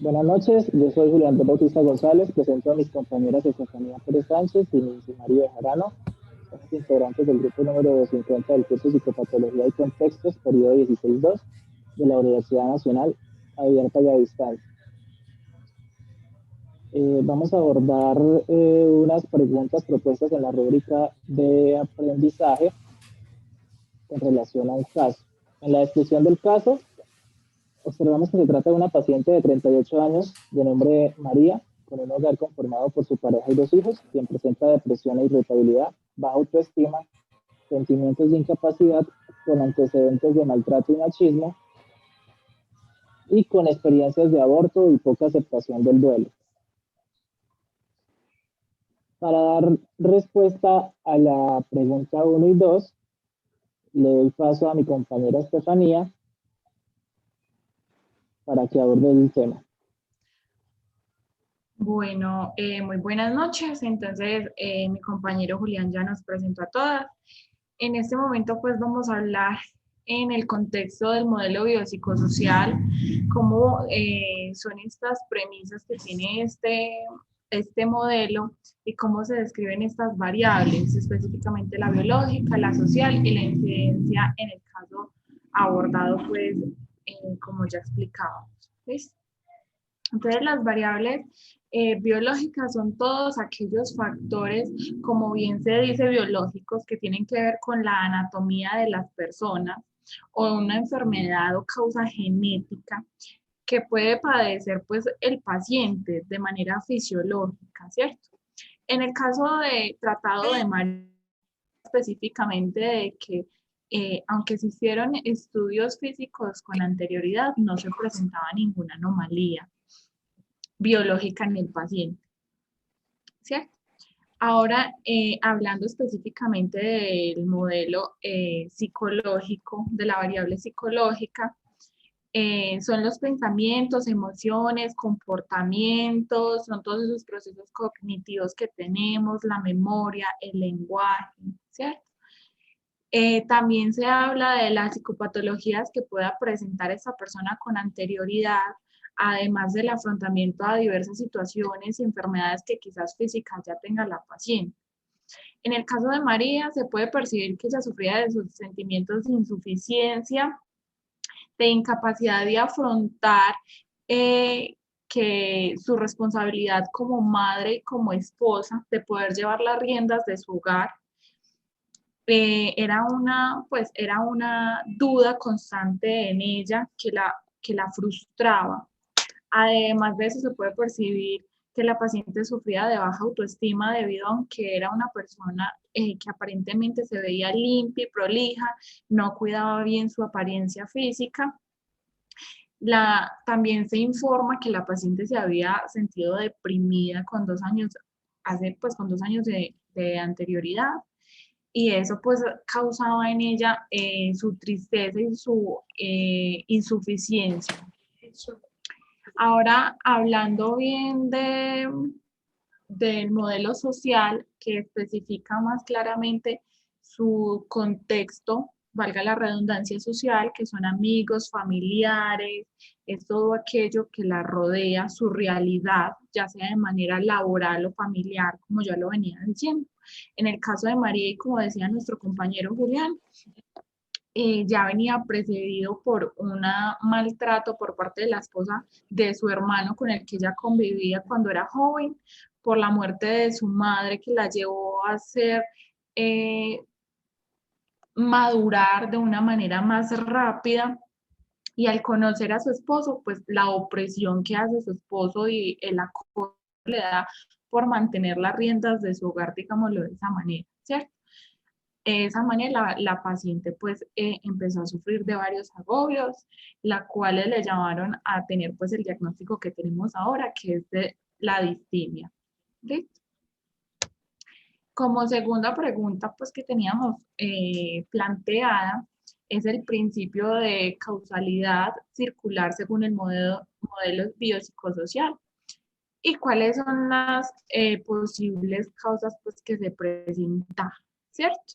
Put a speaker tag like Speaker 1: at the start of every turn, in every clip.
Speaker 1: Buenas noches, yo soy Julián Bautista González, presento a mis compañeras Estefanía Pérez Sánchez y María Bejarano, somos integrantes del grupo número 50 del curso Psicopatología y Contextos, periodo 16-2 de la Universidad Nacional Abierta y a Distancia. Vamos a abordar unas preguntas propuestas en la rúbrica de aprendizaje en relación a un caso. En la descripción del caso, observamos que se trata de una paciente de 38 años de nombre María, con un hogar conformado por su pareja y 2 hijos, quien presenta depresión e irritabilidad, baja autoestima, sentimientos de incapacidad, con antecedentes de maltrato y machismo, y con experiencias de aborto y poca aceptación del duelo. Para dar respuesta a la pregunta 1 y 2, le doy paso a mi compañera Estefanía para que aborde el tema.
Speaker 2: Bueno, muy buenas noches. Entonces, mi compañero Julián ya nos presentó a todas. En este momento, pues vamos a hablar en el contexto del modelo biopsicosocial, cómo son estas premisas que tiene este modelo y cómo se describen estas variables, específicamente la biológica, la social y la incidencia en el caso abordado, pues, como ya explicábamos. ¿Listo? Entonces, las variables biológicas son todos aquellos factores, como bien se dice, biológicos que tienen que ver con la anatomía de las personas o una enfermedad o causa genética que puede padecer pues el paciente de manera fisiológica, ¿cierto? En el caso de tratado de María, específicamente de que aunque se hicieron estudios físicos con anterioridad, no se presentaba ninguna anomalía biológica en el paciente, ¿cierto? Ahora, hablando específicamente del modelo psicológico, de la variable psicológica, son los pensamientos, emociones, comportamientos, son todos esos procesos cognitivos que tenemos, la memoria, el lenguaje, ¿cierto? También se habla de las psicopatologías que pueda presentar esa persona con anterioridad, además del afrontamiento a diversas situaciones y enfermedades que quizás físicas ya tenga la paciente. En el caso de María, se puede percibir que ella sufría de sus sentimientos de insuficiencia, de incapacidad de afrontar que su responsabilidad como madre y como esposa, de poder llevar las riendas de su hogar, era una duda constante en ella que la frustraba. Además de eso, se puede percibir que la paciente sufría de baja autoestima debido a que era una persona que aparentemente se veía limpia y prolija, no cuidaba bien su apariencia física. También se informa que la paciente se había sentido deprimida con 2 años, con 2 años de anterioridad, y eso pues causaba en ella su tristeza y su insuficiencia. Ahora, hablando bien del modelo social, que especifica más claramente su contexto, valga la redundancia social, que son amigos, familiares, es todo aquello que la rodea, su realidad, ya sea de manera laboral o familiar, como ya lo venía diciendo. En el caso de María, y como decía nuestro compañero Julián, ya venía precedido por un maltrato por parte de la esposa de su hermano con el que ella convivía cuando era joven, por la muerte de su madre que la llevó a ser madurar de una manera más rápida, y al conocer a su esposo, pues la opresión que hace su esposo y el acoso le da por mantener las riendas de su hogar, digámoslo de esa manera, ¿cierto? De esa manera la paciente pues empezó a sufrir de varios agobios, la cuales le llevaron a tener pues el diagnóstico que tenemos ahora, que es de la distimia. ¿Listo? Como segunda pregunta pues que teníamos planteada, es el principio de causalidad circular según el modelo biopsicosocial. ¿Y cuáles son las posibles causas pues, que se presentan? ¿Cierto?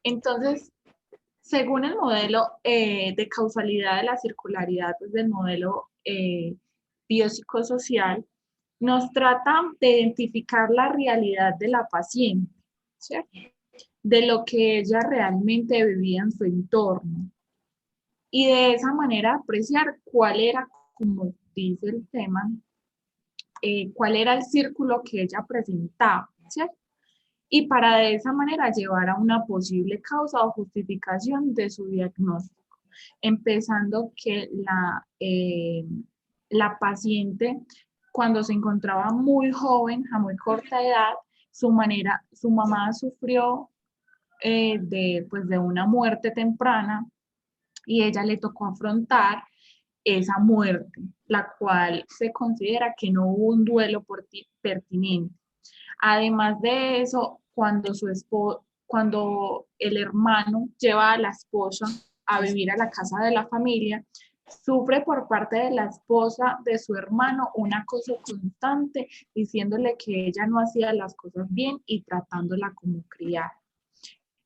Speaker 2: Entonces, según el modelo de causalidad de la circularidad, pues, del modelo biopsicosocial, nos trata de identificar la realidad de la paciente, ¿cierto? De lo que ella realmente vivía en su entorno. Y de esa manera apreciar cuál era, como dice el tema, cuál era el círculo que ella presentaba, ¿cierto? Y para de esa manera llevar a una posible causa o justificación de su diagnóstico, empezando que la paciente, cuando se encontraba muy joven, a muy corta edad, su mamá sufrió pues de una muerte temprana y ella le tocó afrontar esa muerte, la cual se considera que no hubo un duelo pertinente. Además de eso, cuando el hermano lleva a la esposa a vivir a la casa de la familia, sufre por parte de la esposa de su hermano un acoso constante, diciéndole que ella no hacía las cosas bien y tratándola como criada.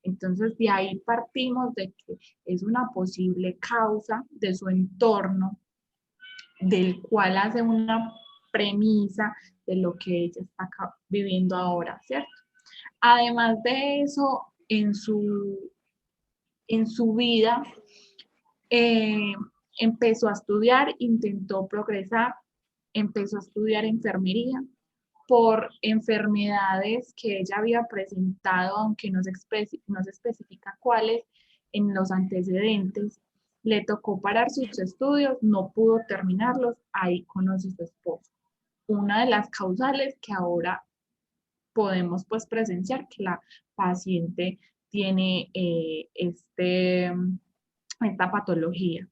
Speaker 2: Entonces, de ahí partimos de que es una posible causa de su entorno, del cual hace una premisa de lo que ella está viviendo ahora, ¿cierto? Además de eso, en su vida, eh, empezó a estudiar, intentó progresar, empezó a estudiar enfermería por enfermedades que ella había presentado, aunque no se especifica cuáles, en los antecedentes. Le tocó parar sus estudios, no pudo terminarlos, ahí conoce a su esposo. Una de las causales que ahora podemos pues presenciar que la paciente tiene esta patología.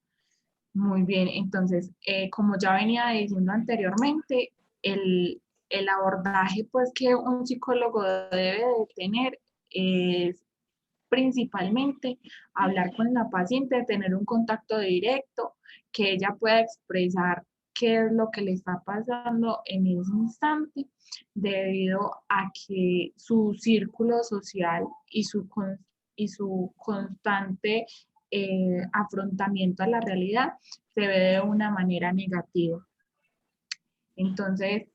Speaker 2: Muy bien, entonces, como ya venía diciendo anteriormente, el abordaje pues que un psicólogo debe de tener es principalmente hablar con la paciente, tener un contacto directo, que ella pueda expresar qué es lo que le está pasando en ese instante, debido a que su círculo social y su constante afrontamiento a la realidad se ve de una manera negativa. Entonces,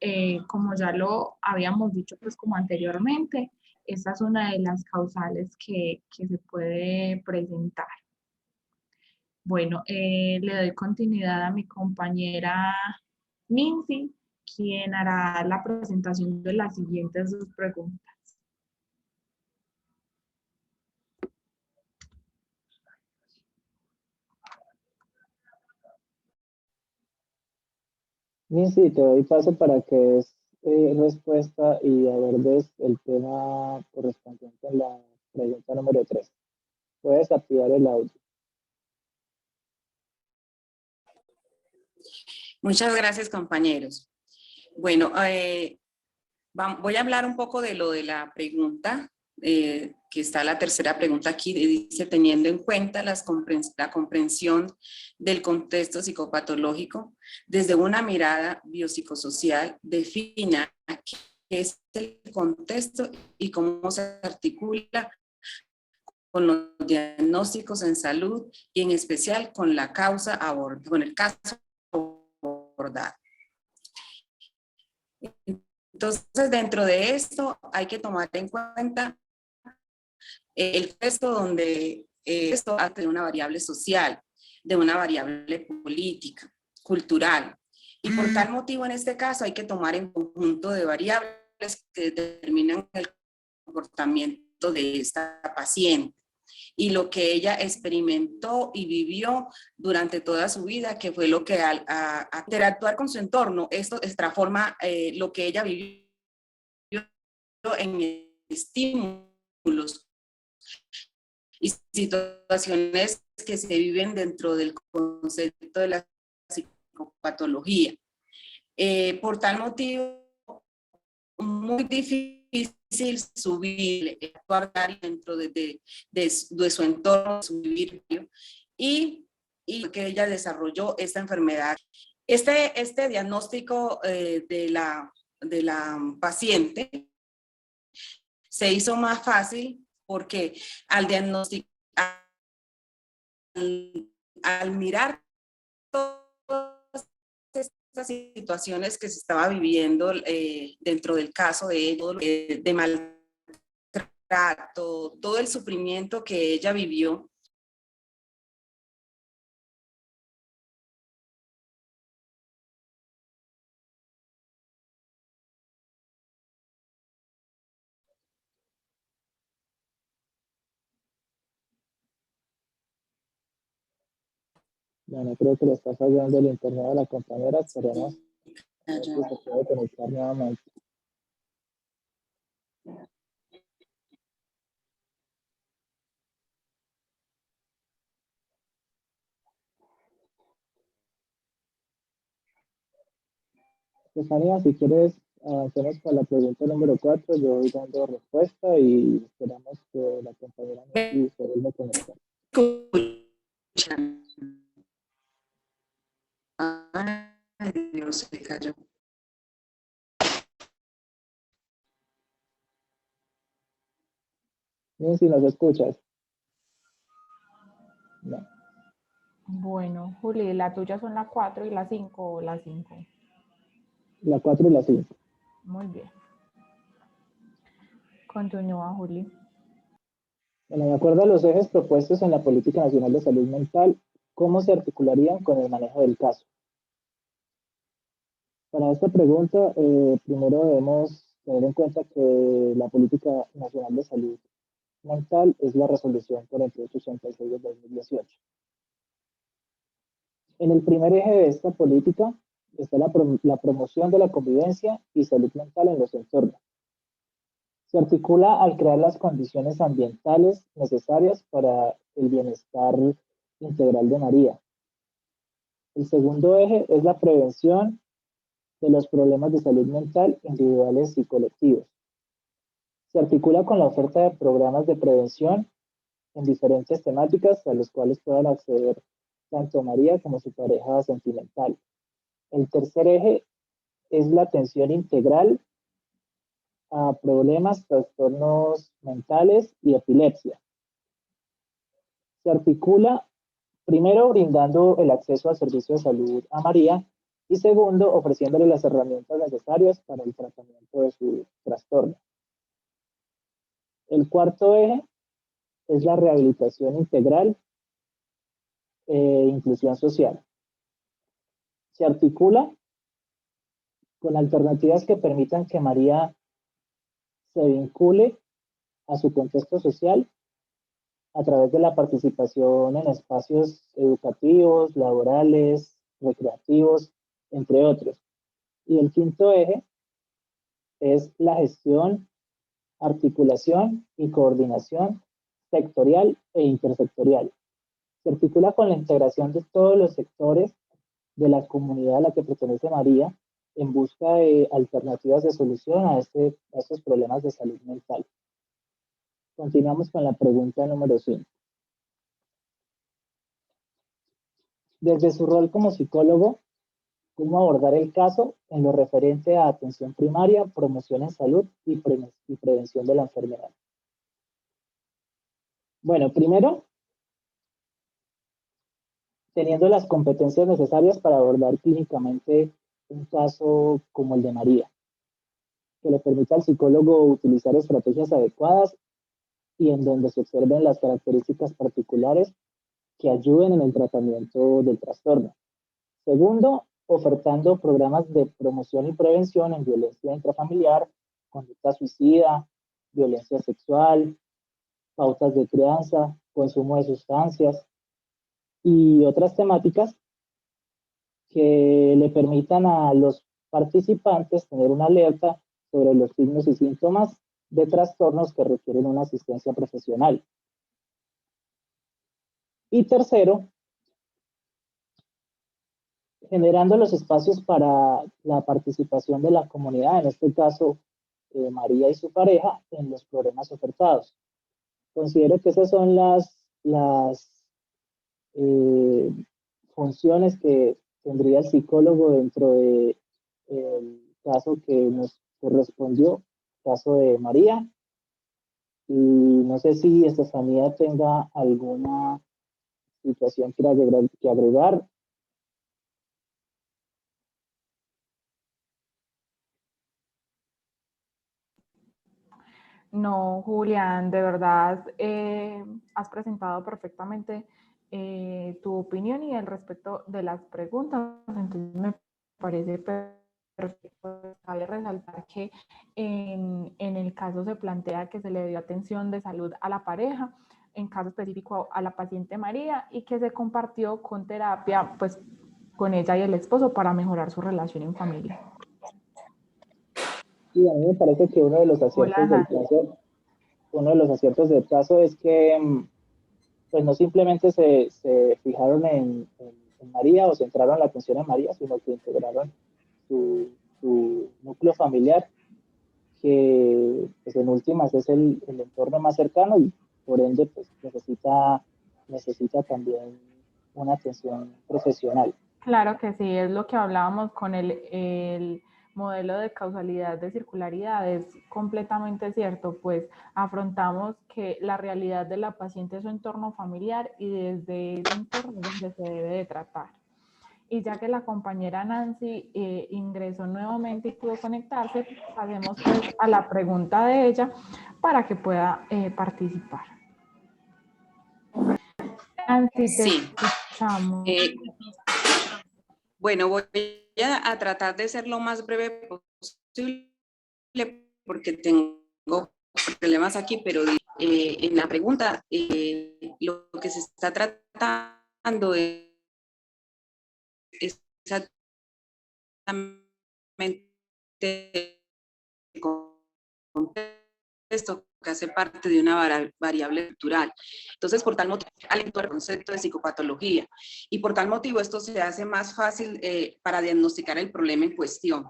Speaker 2: como ya lo habíamos dicho pues como anteriormente, esta es una de las causales que se puede presentar. Bueno, le doy continuidad a mi compañera Mincy, quien hará la presentación de las siguientes dos preguntas.
Speaker 1: Nancy, te doy paso para que des respuesta y abordes el tema correspondiente a la pregunta número 3. Puedes activar el audio.
Speaker 3: Muchas gracias, compañeros. Bueno, voy a hablar un poco de lo de la pregunta, que está la tercera pregunta aquí, dice, teniendo en cuenta la comprensión del contexto psicopatológico, desde una mirada biopsicosocial, defina qué es el contexto y cómo se articula con los diagnósticos en salud y en especial con la causa abordada, con el caso abordado. Entonces, dentro de esto hay que tomar en cuenta el contexto donde esto hace de una variable social, de una variable política, cultural. Y por tal motivo, en este caso, hay que tomar en conjunto de variables que determinan el comportamiento de esta paciente y lo que ella experimentó y vivió durante toda su vida, que fue lo que al interactuar con su entorno, esto transforma lo que ella vivió en estímulos y situaciones que se viven dentro del concepto de la psicopatología. Por tal motivo, muy difícil subir, actuar dentro de su entorno, de su vivir, y que ella desarrolló esta enfermedad. Este diagnóstico de la paciente se hizo más fácil porque al diagnosticar, al mirar todas estas situaciones que se estaba viviendo dentro del caso de ella, de maltrato, todo el sufrimiento que ella vivió.
Speaker 1: Bueno, creo que le está fallando el internet a la compañera. Esperemos
Speaker 3: Sí,
Speaker 1: a ver si se puede conectar nuevamente. Estefanía, si quieres, avancemos con la pregunta número 4. Yo voy dando respuesta y esperamos que la compañera Nancy se vuelva a conectar.
Speaker 3: escuchan. Ay, Dios, se cayó.
Speaker 1: Bien, si nos escuchas. No.
Speaker 4: Bueno, Juli, ¿la tuya son la 4 y la 5 o la 5?
Speaker 1: La 4 y la 5.
Speaker 4: Muy bien. Continúa, Juli.
Speaker 1: Bueno, de acuerdo a los ejes propuestos en la Política Nacional de Salud Mental, ¿cómo se articularían con el manejo del caso? Para esta pregunta, primero debemos tener en cuenta que la Política Nacional de Salud Mental es la resolución 4886 de 2018. En el primer eje de esta política está la promoción de la convivencia y salud mental en los entornos. Se articula al crear las condiciones ambientales necesarias para el bienestar integral de María. El segundo eje es la prevención de los problemas de salud mental individuales y colectivos. Se articula con la oferta de programas de prevención en diferentes temáticas a los cuales puedan acceder tanto María como su pareja sentimental. El tercer eje es la atención integral a problemas, trastornos mentales y epilepsia. Se articula primero brindando el acceso al servicio de salud a María y segundo ofreciéndole las herramientas necesarias para el tratamiento de su trastorno. El cuarto eje es la rehabilitación integral e inclusión social. Se articula con alternativas que permitan que María se vincule a su contexto social a través de la participación en espacios educativos, laborales, recreativos, entre otros. Y el quinto eje es la gestión, articulación y coordinación sectorial e intersectorial. Se articula con la integración de todos los sectores de la comunidad a la que pertenece María en busca de alternativas de solución a estos problemas de salud mental. Continuamos con la pregunta número 5. Desde su rol como psicólogo, ¿cómo abordar el caso en lo referente a atención primaria, promoción en salud y prevención de la enfermedad? Bueno, primero, teniendo las competencias necesarias para abordar clínicamente un caso como el de María, que le permita al psicólogo utilizar estrategias adecuadas y en donde se observen las características particulares que ayuden en el tratamiento del trastorno. Segundo, ofertando programas de promoción y prevención en violencia intrafamiliar, conducta suicida, violencia sexual, pautas de crianza, consumo de sustancias y otras temáticas que le permitan a los participantes tener una alerta sobre los signos y síntomas de trastornos que requieren una asistencia profesional. Y tercero, generando los espacios para la participación de la comunidad, en este caso María y su pareja, en los problemas ofertados. Considero que esas son las funciones que tendría el psicólogo dentro del caso que nos correspondió, caso de María. Y no sé si Estefanía tenga alguna situación que agregar.
Speaker 4: No, Julián, de verdad has presentado perfectamente tu opinión y el respecto de las preguntas. Entonces me parece perfecto. Cabe resaltar que en el caso se plantea que se le dio atención de salud a la pareja, en caso específico a la paciente María, y que se compartió con terapia, pues con ella y el esposo para mejorar su relación en familia.
Speaker 1: Y a mí me parece que
Speaker 4: Hola,
Speaker 1: uno de los aciertos del caso es que pues no simplemente se fijaron en María o centraron la atención en María, sino que integraron su núcleo familiar, que pues en últimas es el entorno más cercano y por ende pues necesita también una atención profesional.
Speaker 4: claro que sí, es lo que hablábamos con el modelo de causalidad de circularidad, es completamente cierto, pues afrontamos que la realidad de la paciente es su entorno familiar y desde ese entorno es donde se debe de tratar. Y ya que la compañera Nancy ingresó nuevamente y pudo conectarse, pasemos pues a la pregunta de ella para que pueda participar. Nancy, te
Speaker 3: Sí.
Speaker 4: escuchamos.
Speaker 3: Bueno, voy a tratar de ser lo más breve posible porque tengo problemas aquí, pero en la pregunta lo que se está tratando es exactamente contexto que hace parte de una variable cultural. Entonces, por tal motivo, al entorno el concepto de psicopatología, y por tal motivo esto se hace más fácil para diagnosticar el problema en cuestión.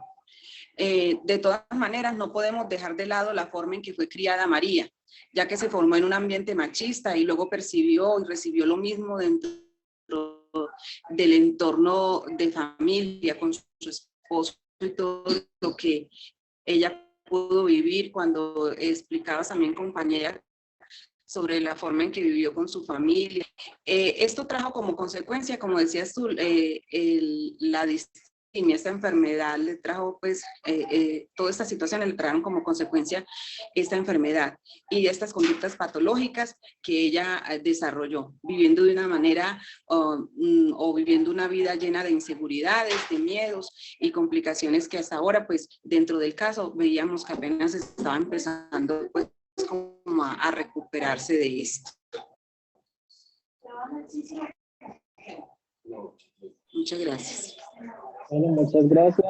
Speaker 3: De todas maneras, no podemos dejar de lado la forma en que fue criada María, ya que se formó en un ambiente machista y luego percibió y recibió lo mismo dentro del entorno de familia, con su esposo y todo lo que ella pudo vivir. Cuando explicabas también, compañera, sobre la forma en que vivió con su familia. Esto trajo como consecuencia, como decías tú, la distimia, esta enfermedad le trajo, pues, toda esta situación le trajeron como consecuencia esta enfermedad y estas conductas patológicas que ella desarrolló, viviendo de una manera o viviendo una vida llena de inseguridades, de miedos y complicaciones que hasta ahora, pues, dentro del caso, veíamos que apenas estaba empezando, pues, como a recuperarse de esto. Muchas gracias.
Speaker 1: Bueno, muchas gracias.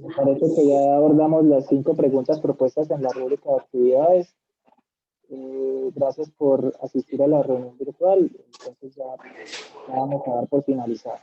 Speaker 1: Me parece que ya abordamos las 5 preguntas propuestas en la rúbrica de actividades. Gracias por asistir a la reunión virtual. Entonces ya vamos a dar por finalizar.